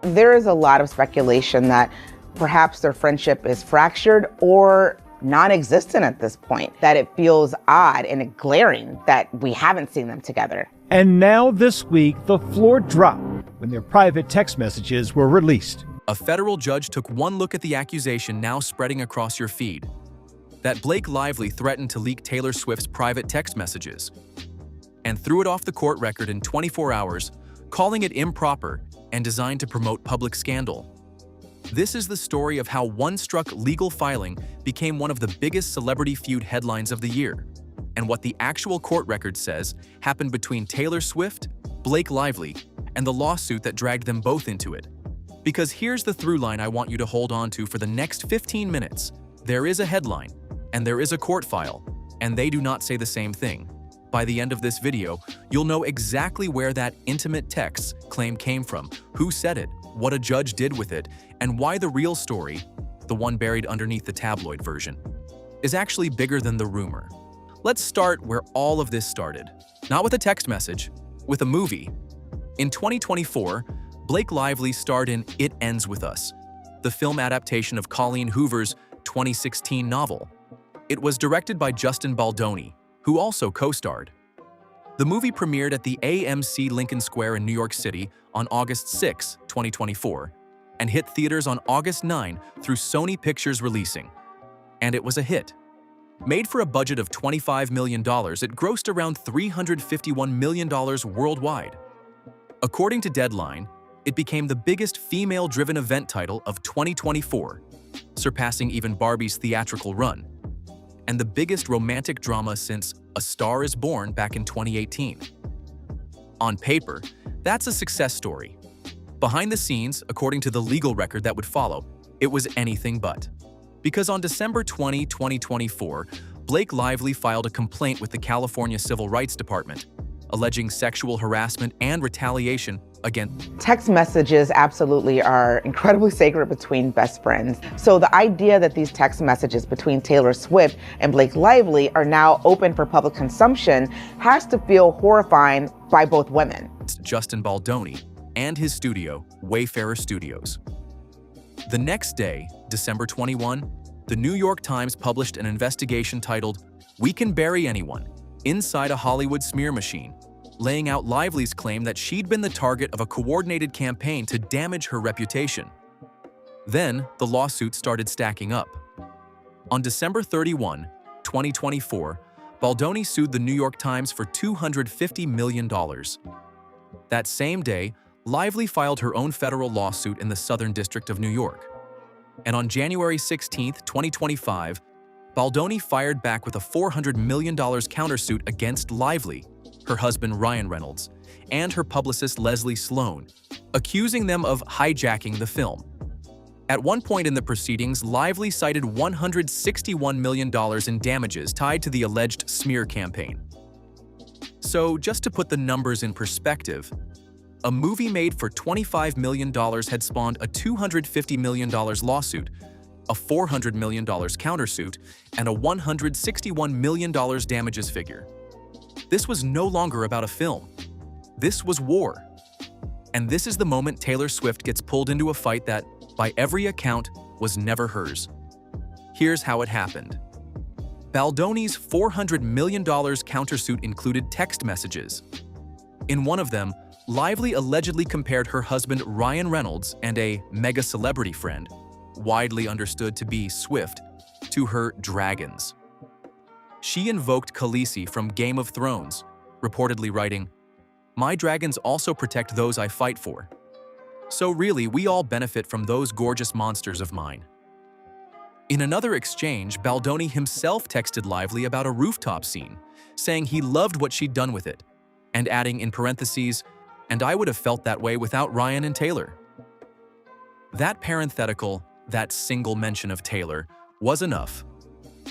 There is a lot of speculation that perhaps their friendship is fractured or non-existent at this point, that it feels odd and glaring that we haven't seen them together. And now this week, the floor dropped when their private text messages were released. A federal judge took one look at the accusation now spreading across your feed, that Blake Lively threatened to leak Taylor Swift's private text messages, and threw it off the court record in 24 hours, calling it improper and designed to promote public scandal. This is the story of how one struck legal filing became one of the biggest celebrity feud headlines of the year, and what the actual court record says happened between Taylor Swift, Blake Lively, and the lawsuit that dragged them both into it. Because here's the through line I want you to hold on to for the next 15 minutes. There is a headline, and there is a court file, and they do not say the same thing. By the end of this video, you'll know exactly where that intimate text claim came from, who said it, what a judge did with it, and why the real story, the one buried underneath the tabloid version, is actually bigger than the rumor. Let's start where all of this started. Not with a text message, with a movie. In 2024, Blake Lively starred in It Ends With Us, the film adaptation of Colleen Hoover's 2016 novel. It was directed by Justin Baldoni, who also co-starred. The movie premiered at the AMC Lincoln Square in New York City on August 6, 2024, and hit theaters on August 9 through Sony Pictures releasing. And it was a hit. Made for a budget of $25 million, it grossed around $351 million worldwide. According to Deadline, it became the biggest female-driven event title of 2024, surpassing even Barbie's theatrical run, and the biggest romantic drama since A Star Is Born back in 2018. On paper, that's a success story. Behind the scenes, according to the legal record that would follow, it was anything but. Because on December 20, 2024, Blake Lively filed a complaint with the California Civil Rights Department, alleging sexual harassment and retaliation against. Text messages absolutely are incredibly sacred between best friends. So the idea that these text messages between Taylor Swift and Blake Lively are now open for public consumption has to feel horrifying by both women. Justin Baldoni and his studio, Wayfarer Studios. The next day, December 21, the New York Times published an investigation titled, "We Can Bury Anyone: Inside a Hollywood Smear Machine," laying out Lively's claim that she'd been the target of a coordinated campaign to damage her reputation. Then, the lawsuit started stacking up. On December 31, 2024, Baldoni sued the New York Times for $250 million. That same day, Lively filed her own federal lawsuit in the Southern District of New York. And on January 16, 2025, Baldoni fired back with a $400 million countersuit against Lively, her husband Ryan Reynolds, and her publicist Leslie Sloan, accusing them of hijacking the film. At one point in the proceedings, Lively cited $161 million in damages tied to the alleged smear campaign. So, just to put the numbers in perspective, a movie made for $25 million had spawned a $250 million lawsuit, a $400 million countersuit, and a $161 million damages figure. This was no longer about a film. This was war. And this is the moment Taylor Swift gets pulled into a fight that, by every account, was never hers. Here's how it happened. Baldoni's $400 million countersuit included text messages. In one of them, Lively allegedly compared her husband Ryan Reynolds and a mega celebrity friend, widely understood to be Swift, to her dragons. She invoked Khaleesi from Game of Thrones, reportedly writing, "My dragons also protect those I fight for. So really, we all benefit from those gorgeous monsters of mine." In another exchange, Baldoni himself texted Lively about a rooftop scene, saying he loved what she'd done with it, and adding in parentheses, "And I would have felt that way without Ryan and Taylor." That parenthetical, that single mention of Taylor, was enough.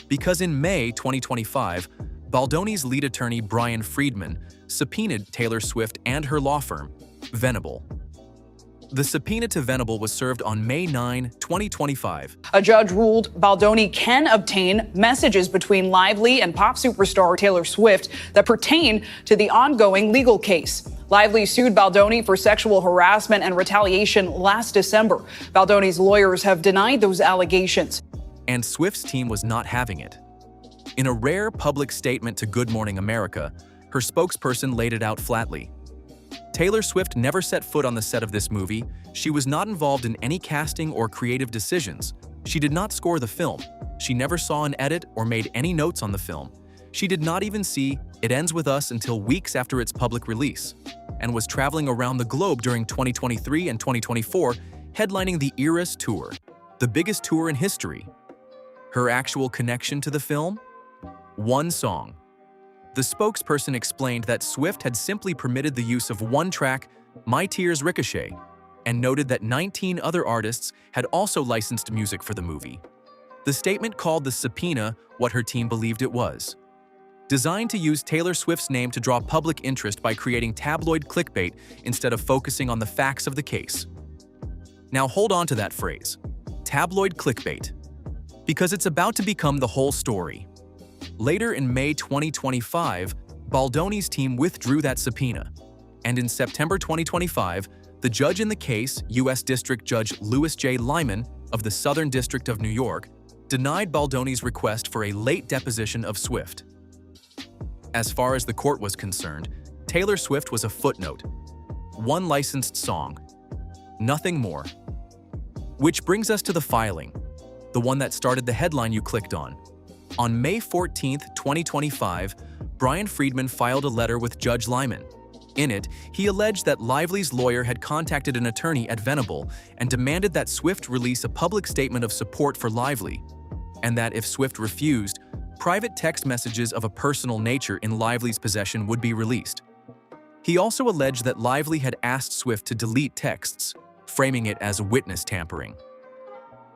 Because in May 2025, Baldoni's lead attorney Brian Friedman subpoenaed Taylor Swift and her law firm, Venable. The subpoena to Venable was served on May 9, 2025. A judge ruled Baldoni can obtain messages between Lively and pop superstar Taylor Swift that pertain to the ongoing legal case. Lively sued Baldoni for sexual harassment and retaliation last December. Baldoni's lawyers have denied those allegations. And Swift's team was not having it. In a rare public statement to Good Morning America, her spokesperson laid it out flatly. Taylor Swift never set foot on the set of this movie. She was not involved in any casting or creative decisions. She did not score the film. She never saw an edit or made any notes on the film. She did not even see It Ends With Us until weeks after its public release, and was traveling around the globe during 2023 and 2024, headlining the Eras Tour, the biggest tour in history. Her actual connection to the film? One song. The spokesperson explained that Swift had simply permitted the use of one track, My Tears Ricochet, and noted that 19 other artists had also licensed music for the movie. The statement called the subpoena what her team believed it was. Designed to use Taylor Swift's name to draw public interest by creating tabloid clickbait instead of focusing on the facts of the case. Now hold on to that phrase, tabloid clickbait, because it's about to become the whole story. Later in May 2025, Baldoni's team withdrew that subpoena, and in September 2025, the judge in the case, U.S. District Judge Louis J. Liman of the Southern District of New York, denied Baldoni's request for a late deposition of Swift. As far as the court was concerned, Taylor Swift was a footnote, one licensed song, nothing more. Which brings us to the filing, the one that started the headline you clicked on. On May 14, 2025, Brian Friedman filed a letter with Judge Liman. In it, he alleged that Lively's lawyer had contacted an attorney at Venable and demanded that Swift release a public statement of support for Lively, and that if Swift refused, private text messages of a personal nature in Lively's possession would be released. He also alleged that Lively had asked Swift to delete texts, framing it as witness tampering.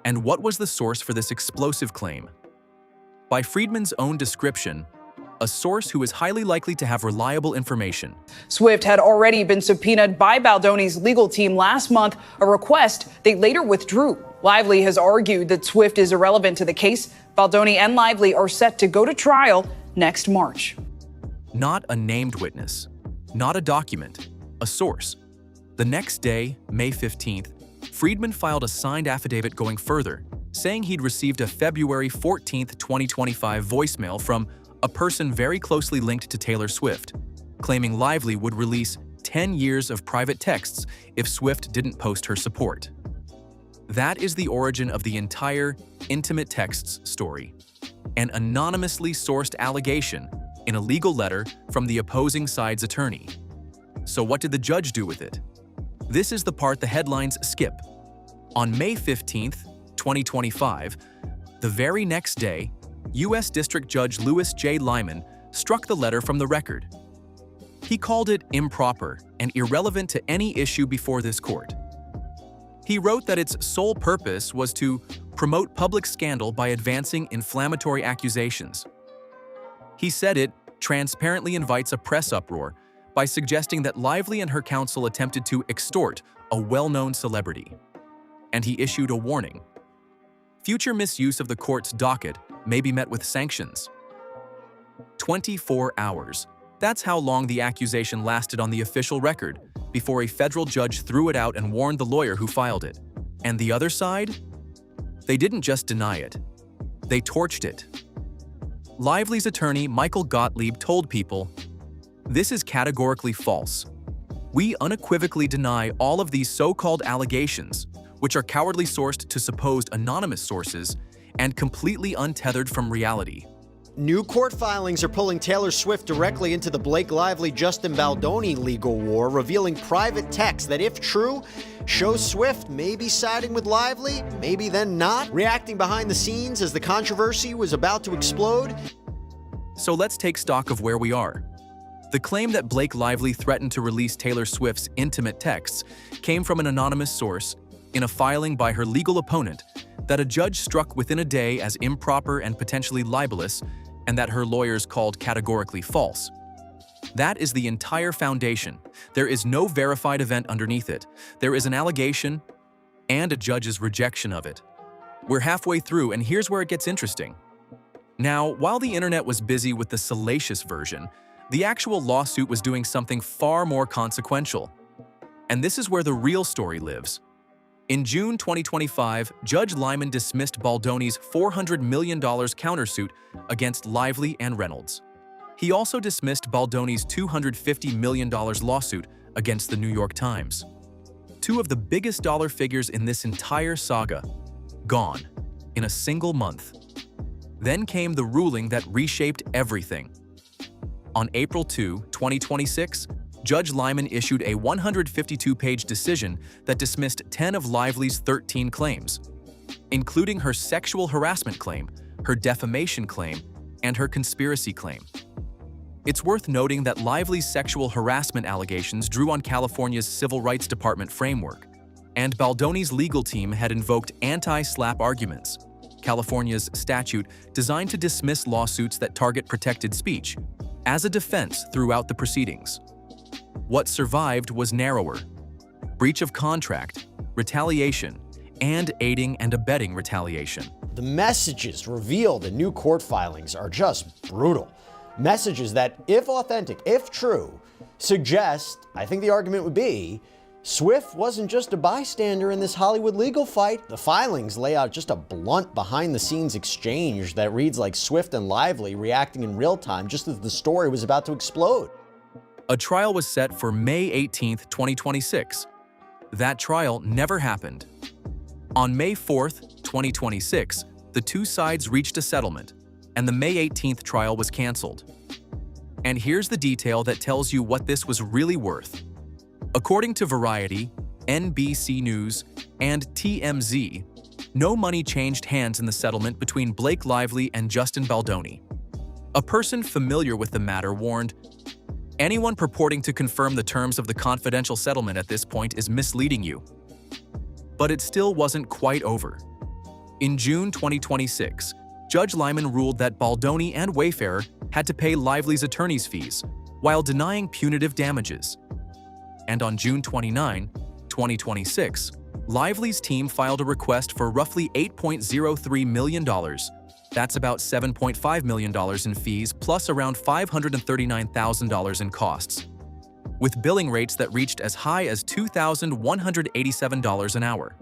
And what was the source for this explosive claim? By Friedman's own description, a source who is highly likely to have reliable information. Swift had already been subpoenaed by Baldoni's legal team last month, a request they later withdrew. Lively has argued that Swift is irrelevant to the case. Baldoni and Lively are set to go to trial next March. Not a named witness, not a document, a source. The next day, May 15th, Friedman filed a signed affidavit going further, saying he'd received a February 14th, 2025 voicemail from a person very closely linked to Taylor Swift, claiming Lively would release 10 years of private texts if Swift didn't post her support. That is the origin of the entire Intimate Texts story, an anonymously sourced allegation in a legal letter from the opposing side's attorney. So what did the judge do with it? This is the part the headlines skip. On May 15th, 2025, the very next day, U.S. District Judge Louis J. Liman struck the letter from the record. He called it improper and irrelevant to any issue before this court. He wrote that its sole purpose was to promote public scandal by advancing inflammatory accusations. He said it transparently invites a press uproar by suggesting that Lively and her counsel attempted to extort a well-known celebrity. And he issued a warning. Future misuse of the court's docket may be met with sanctions. 24 hours. That's how long the accusation lasted on the official record before a federal judge threw it out and warned the lawyer who filed it. And the other side? They didn't just deny it. They torched it. Lively's attorney, Michael Gottlieb, told People, "This is categorically false. We unequivocally deny all of these so-called allegations, which are cowardly sourced to supposed anonymous sources and completely untethered from reality." New court filings are pulling Taylor Swift directly into the Blake Lively-Justin Baldoni legal war, revealing private texts that, if true, shows Swift may be siding with Lively, maybe then not. Reacting behind the scenes as the controversy was about to explode. So let's take stock of where we are. The claim that Blake Lively threatened to release Taylor Swift's intimate texts came from an anonymous source in a filing by her legal opponent that a judge struck within a day as improper and potentially libelous, and that her lawyers called categorically false. That is the entire foundation. There is no verified event underneath it. There is an allegation and a judge's rejection of it. We're halfway through, and here's where it gets interesting. Now, while the internet was busy with the salacious version, The actual lawsuit was doing something far more consequential. And this is where the real story lives. In June 2025, Judge Liman dismissed Baldoni's $400 million countersuit against Lively and Reynolds. He also dismissed Baldoni's $250 million lawsuit against the New York Times. Two of the biggest dollar figures in this entire saga, gone in a single month. Then came the ruling that reshaped everything. On April 2, 2026, Judge Liman issued a 152-page decision that dismissed 10 of Lively's 13 claims, including her sexual harassment claim, her defamation claim, and her conspiracy claim. It's worth noting that Lively's sexual harassment allegations drew on California's Civil Rights Department framework, and Baldoni's legal team had invoked anti-SLAPP arguments, California's statute designed to dismiss lawsuits that target protected speech, as a defense throughout the proceedings. What survived was narrower: breach of contract, retaliation, and aiding and abetting retaliation. The messages revealed in new court filings are just brutal. Messages that, if authentic, if true, suggest, I think the argument would be, Swift wasn't just a bystander in this Hollywood legal fight. The filings lay out just a blunt behind-the-scenes exchange that reads like Swift and Lively reacting in real time just as the story was about to explode. A trial was set for May 18, 2026. That trial never happened. On May 4, 2026, the two sides reached a settlement, and the May 18th trial was canceled. And here's the detail that tells you what this was really worth. According to Variety, NBC News, and TMZ, no money changed hands in the settlement between Blake Lively and Justin Baldoni. A person familiar with the matter warned, "Anyone purporting to confirm the terms of the confidential settlement at this point is misleading you." But it still wasn't quite over. In June 2026, Judge Liman ruled that Baldoni and Wayfarer had to pay Lively's attorney's fees while denying punitive damages. And on June 29, 2026, Lively's team filed a request for roughly $8.03 million. That's about $7.5 million in fees plus around $539,000 in costs, with billing rates that reached as high as $2,187 an hour.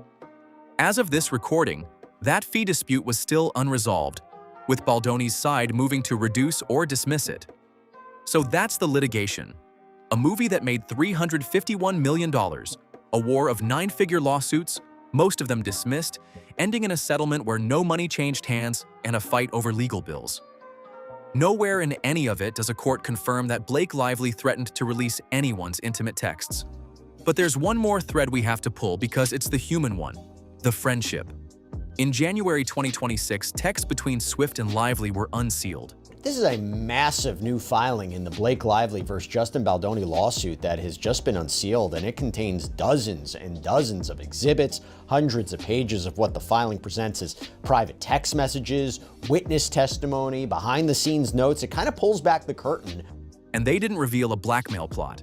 As of this recording, that fee dispute was still unresolved, with Baldoni's side moving to reduce or dismiss it. So that's the litigation. A movie that made $351 million, a war of 9-figure lawsuits, most of them dismissed, ending in a settlement where no money changed hands and a fight over legal bills. Nowhere in any of it does a court confirm that Blake Lively threatened to release anyone's intimate texts. But there's one more thread we have to pull because it's the human one: the friendship. In January 2026, texts between Swift and Lively were unsealed. This is a massive new filing in the Blake Lively versus Justin Baldoni lawsuit that has just been unsealed, and it contains dozens and dozens of exhibits, hundreds of pages of what the filing presents as private text messages, witness testimony, behind-the-scenes notes. It kind of pulls back the curtain. And they didn't reveal a blackmail plot.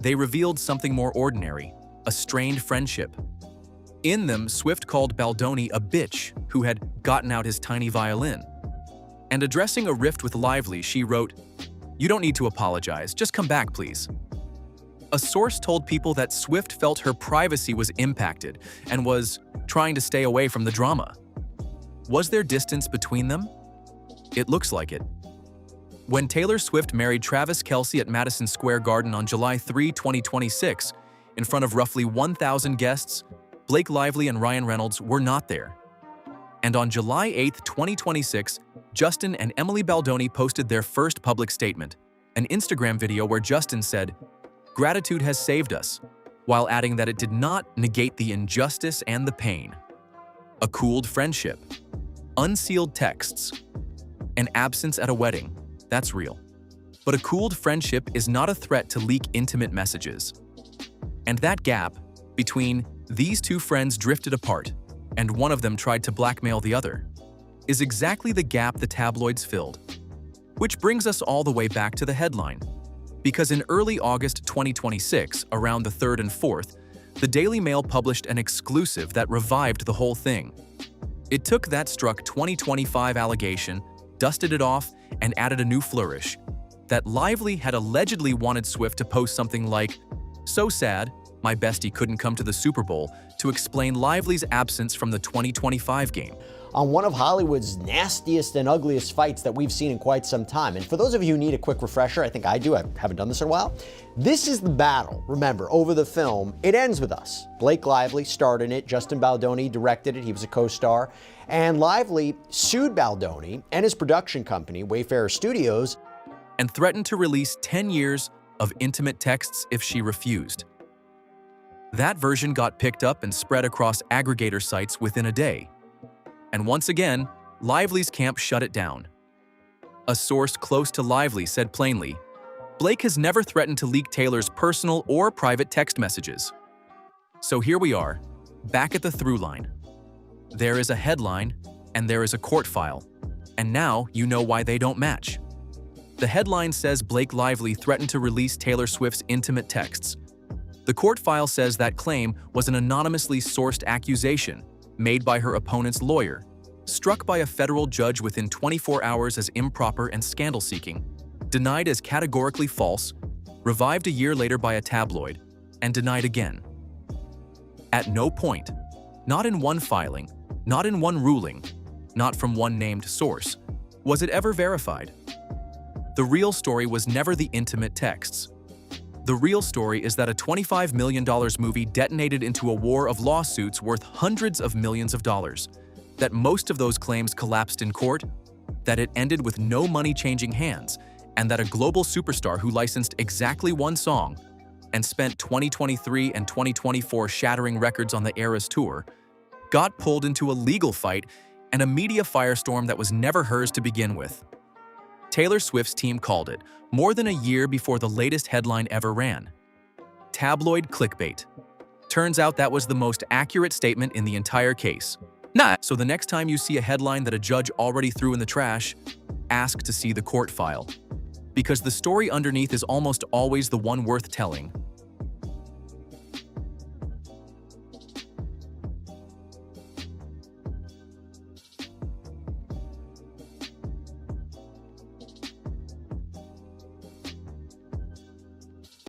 They revealed something more ordinary: a strained friendship. In them, Swift called Baldoni a bitch who had gotten out his tiny violin. And addressing a rift with Lively, she wrote, "You don't need to apologize, just come back, please." A source told People that Swift felt her privacy was impacted and was trying to stay away from the drama. Was there distance between them? It looks like it. When Taylor Swift married Travis Kelce at Madison Square Garden on July 3, 2026, in front of roughly 1,000 guests, Blake Lively and Ryan Reynolds were not there. And on July 8, 2026, Justin and Emily Baldoni posted their first public statement, an Instagram video where Justin said, "Gratitude has saved us," while adding that it did not negate the injustice and the pain. A cooled friendship. Unsealed texts. An absence at a wedding. That's real. But a cooled friendship is not a threat to leak intimate messages. And that gap between these two friends drifted apart, and one of them tried to blackmail the other, is exactly the gap the tabloids filled. Which brings us all the way back to the headline. Because in early August 2026, around the 3rd and 4th, the Daily Mail published an exclusive that revived the whole thing. It took that struck 2025 allegation, dusted it off, and added a new flourish. that Lively had allegedly wanted Swift to post something like, "So sad, my bestie couldn't come to the Super Bowl," to explain Lively's absence from the 2025 game. On one of Hollywood's nastiest and ugliest fights that we've seen in quite some time. And for those of you who need a quick refresher, I think I do, I haven't done this in a while. This is the battle, remember, over the film It Ends With Us. Blake Lively starred in it, Justin Baldoni directed it, he was a co-star, and Lively sued Baldoni and his production company, Wayfarer Studios, and threatened to release 10 years of intimate texts if she refused. That version got picked up and spread across aggregator sites within a day. And once again, Lively's camp shut it down. A source close to Lively said plainly, "Blake has never threatened to leak Taylor's personal or private text messages." So here we are, back at the through line. There is a headline, and there is a court file. And now you know why they don't match. The headline says Blake Lively threatened to release Taylor Swift's intimate texts. The court file says that claim was an anonymously sourced accusation made by her opponent's lawyer, struck by a federal judge within 24 hours as improper and scandal-seeking, denied as categorically false, revived a year later by a tabloid, and denied again. At no point, not in one filing, not in one ruling, not from one named source, was it ever verified. The real story was never the intimate texts. The real story is that a $25 million movie detonated into a war of lawsuits worth hundreds of millions of dollars, that most of those claims collapsed in court, that it ended with no money changing hands, and that a global superstar who licensed exactly one song and spent 2023 and 2024 shattering records on the Eras Tour, got pulled into a legal fight and a media firestorm that was never hers to begin with. Taylor Swift's team called it, more than a year before the latest headline ever ran. Tabloid clickbait. Turns out that was the most accurate statement in the entire case. So the next time you see a headline that a judge already threw in the trash, ask to see the court file. Because the story underneath is almost always the one worth telling.